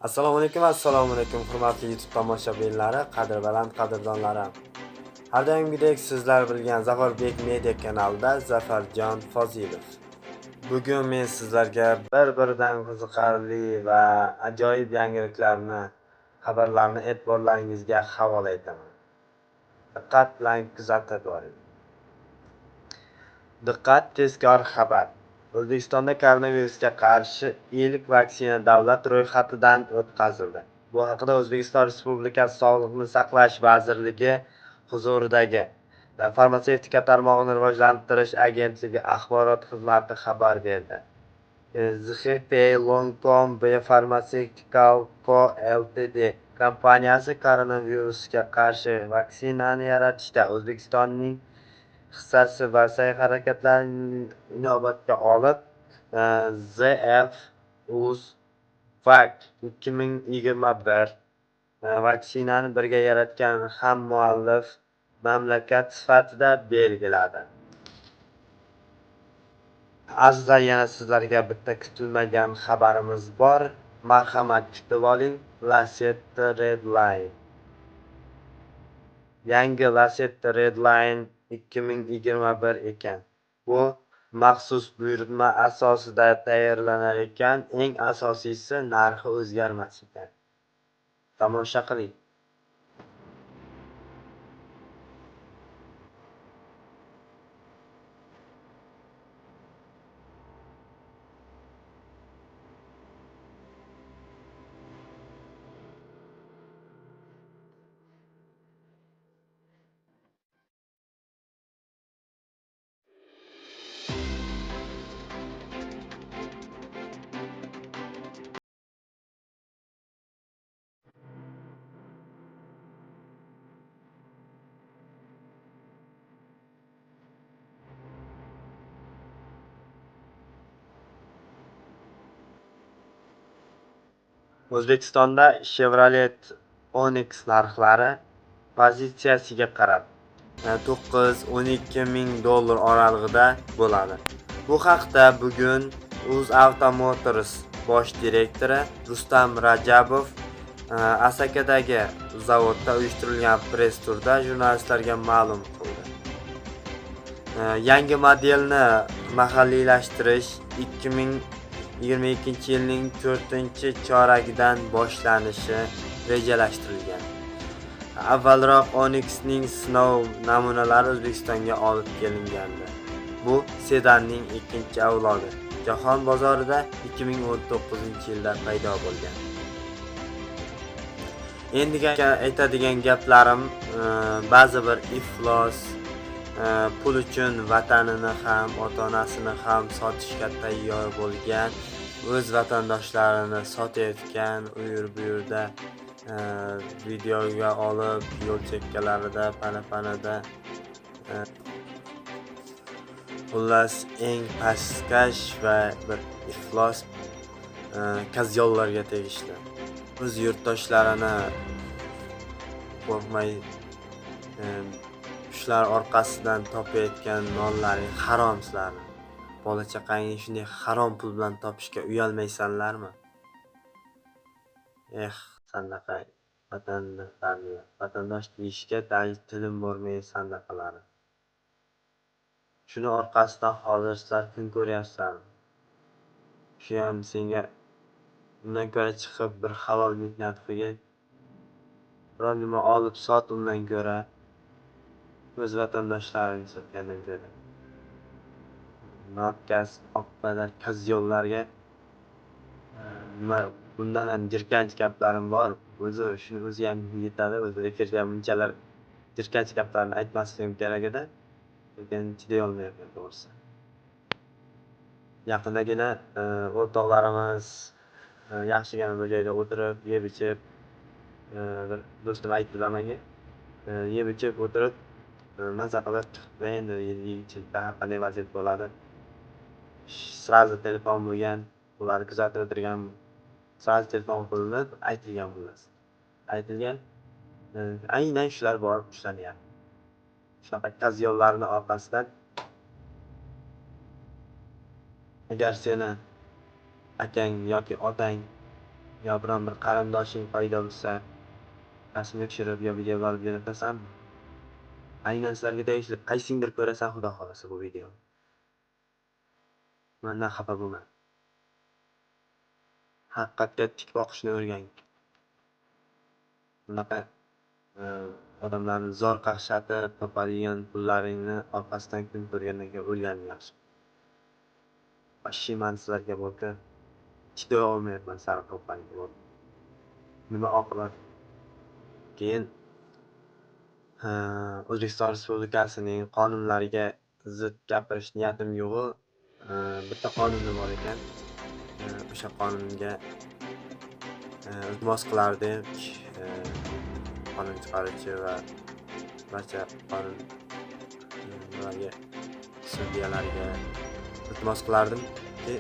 Assalomu alaykum hurmatli YouTube tomoshabinlari, qadrbaland qadrdonlarim. Har doimgidek sizlar bilgan Zaforbek Media kanalida Zafarjon Fozilov. Bugun men sizlarga bir-biridan qiziqarli va ajoyib yangiliklarni, xabarlarni e'tiborlaringizga havola etaman. Diqqat bilan kuzatib boring. Diqqat, tezkor xabar. O'zbekistonda koronavirusga qarshi ilk vaksina davlat ro'yxatidan o'tkazildi. Bu haqida O'zbekiston Respublikasi Sog'liqni saqlash vazirligi huzuridagi Farmatsevtika tarmog'ini rivojlantirish agentligi axborot xizmati xabar berdi. ZHP Longcom Biopharmaceutical Co. Ltd kompaniyasi koronavirusga qarshi vaksinani yaratishda O'zbekistonning hissasi va sa'y-harakatlarini inobatga olib, ZF-UzVac 2021 vaksinani birga yaratgan hammuallif mamlakat sifatida belgiladi. Azizlar, yana sizlarga bitta kutilmagan xabarimiz bor. Marhamat kutib oling. Lacetti Redline. Yangi Lacetti Redline 2021 ekan. Bu maxsus buyurtma asosida tayyorlanar ekan. Eng asosiysi narxi o'zgarmas ekan. Tomosha qiling. O'zbekistonda Chevrolet Onix narxlari pozitsiyasiga qarab $9-12 ming oralig'ida bo'ladi. Bu haqda bugun UzAuto Motors bosh direktori Rustam Rajabov Asakadagi zavodda uyushtirilgan press turda jurnalistlarga ma'lum qildi. Yangi modelni mahalliylashtirish 2022-yilning 4-choragidan boshlanishi rejalashtirilgan. Avvalroq Onix'ning sinov namunalari O'zbekistonga olib kelingandi. Bu sedanning ikkinchi avlodi. Jahon bozorida 2019-yilda paydo bo'lgan. Endi aytadigan gaplarim, ba'zi bir iflos pul uchun vatanini ham, ota-onasini ham sotishga tayyor bo'lgan, o'z vatandoshlarini sotayotgan, u bu yerda videoga olib, yo'l chekkalarida, pana-panada xullas eng pastkash va bir iflos kazyollarga tegishli. O'z yurtdoshlarini qo'rqmay shular orqasidan topayotgan nonlaring harom sizlarni. Bola chaqangni shunday harom pul bilan topishga uyalmaysanlarmi? Sanaqa vatandosh deyishga tilim bormaydi sanaqalari. Shuni orqasidan hozir sizlar kun ko'ryapsizlarmi? Shu ham senga undan ko'ra chiqib bir halol mehnat qilgin. Biror nima olib sot undan ko'ra o'z vatandoshlarini sotgandan ko'ra. Nokkas oqpadar kazyollarga bundan ham jirkanch gaplarim bor. Shuni o'zi ham yetadi. O'zi efirga bunchalar jirkanch gaplarni aytmasligim kerak edi. Lekin chiday olmayapman to'g'risi. Yaqindagina o'rtoqlarimiz yaxshigina bir joyda o'tirib, yeb ichib, bir do'stim aytdilar menga, yeb ichib o'tirib, maza qilib chiqib endi yeyishda qanday vaziyat bo'ladi. Srazi telefon bo'lgan, ularni kuzatib o'tirgan, srazi telefon qilinib aytilgan bo'ladi. Aytilgan, aynan shular borib ushlanyapti. Shunaqa kazyollarni orqasidan agar seni akang yoki otang yo biron bir qarindoshing paydo bo'lsa, rasmga tushirib yo videoga olib jo'natasanmi? Aynan sizlarga tegishli qaysingdir ko'rasan xudo xolasa bu videoni. Mendan xafa bo'lma. Haqiqatga tik boqishni o'rgang. Bunaqa odamlarni zo'r qaqshatib topadigan pullaringni orqasidan kun ko'rgandan keyin o'lganing yaxshi. Vashshi men sizlarga bo'ldi. Chiday olmayapman sariq to'plarga bo'ldi. Nima oqibat? Keyin O'zbekiston Respublikasining qonunlariga zid gapirish niyatim yo'g'i, bitta qonun bor ekan. O'sha qonunga iltimos qilardik, qonun chiqaruvchi va barcha qonun sudyalarga iltimos qilardimki,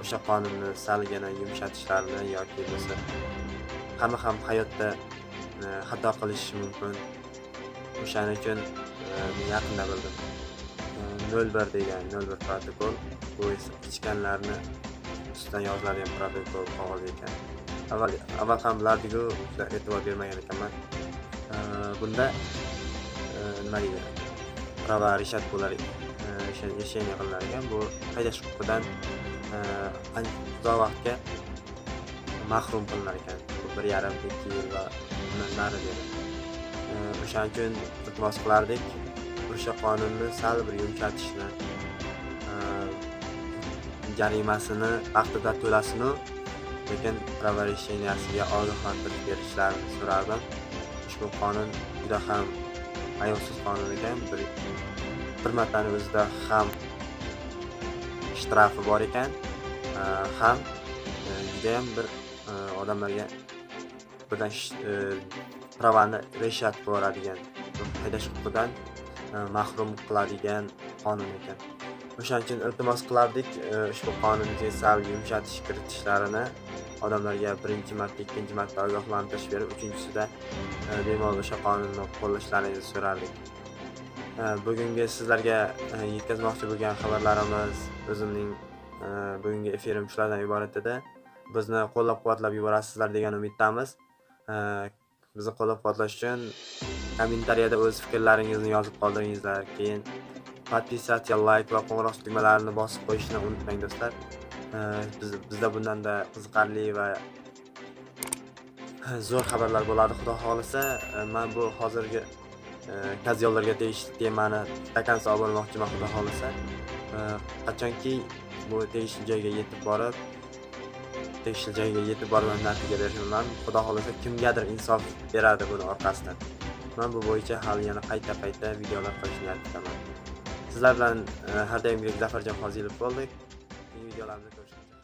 o'sha qonunni salgina yumshatishlarini yoki bo'lmasa hamma ham hayotda xato qilishi mumkin. O'shaning uchun yaqinda bildim. 01 degan 01 protokol, bu esa ichganlarni ustidan yoziladigan protokol qog'oz ekan. Avval ham bilardik-ku, e'tibor bermagan ekanman. Bunda nima deydi? Prava rishat bo'lar решение qilar ekan. Bu haydash huquqidan uzoq vaqtga mahrum qilinar ekan. 1,5-2 yil va undan nari dedi. O'shaning uchun iltimos qilardik, o'sha qonunni sal bir yumshatishni, jarimasini vaqtida to'lasini, lekin prava решенияsiga ogohlantirish berishlarini so'rardim. Ushbu qonun juda ham ayovsiz qonun ekan. Bir martani o'zida ham shtrafi bor ekan, ham juda ham bir odamlarga birdan pravani reshat boradigan, haydash huquqidan mahrum qiladigan qonun ekan. O'shaning uchun iltimos qilardik, ushbu qonunga sal yumshatish kiritishlarini, odamlarga birinchi marta, ikkinchi marta ogohlantirish berib, uchinchisida bemalol o'sha qonunni qo'llashlaringizni so'rardik. Bugungi sizlarga yetkazmoqchi bo'lgan xabarlarimiz, o'zimning bugungi efirim shulardan iborat edi. Bizni qo'llab-quvvatlab yuborasizlar degan umiddamiz. Bizni qo'llab-quvvatlash uchun kommentariyada o'z fikrlaringizni yozib qoldiringizlar. Keyin podpisatsiya, like va qo'ng'iroq tugmalarini bosib qo'yishni unutmang do'stlar. Bizda bundan-da qiziqarli va zo'r xabarlar bo'ladi xudo xolisa. Men bu hozirgi kazyollarga tegishli temani stakan solib olmoqchiman xudo xolisa. Qachonki bu tegishli joyga yetib borib natija berishimdan xudo xolisa kimgadir insof beradi buni orqasidan. Men bu bo'yicha hali yana qayta videolar qilishni niyat etaman. Sizlar bilan har doimgidek Zafarjon Fozilov bo'ldik. Keyingi videolarimizda ko'rishamiz.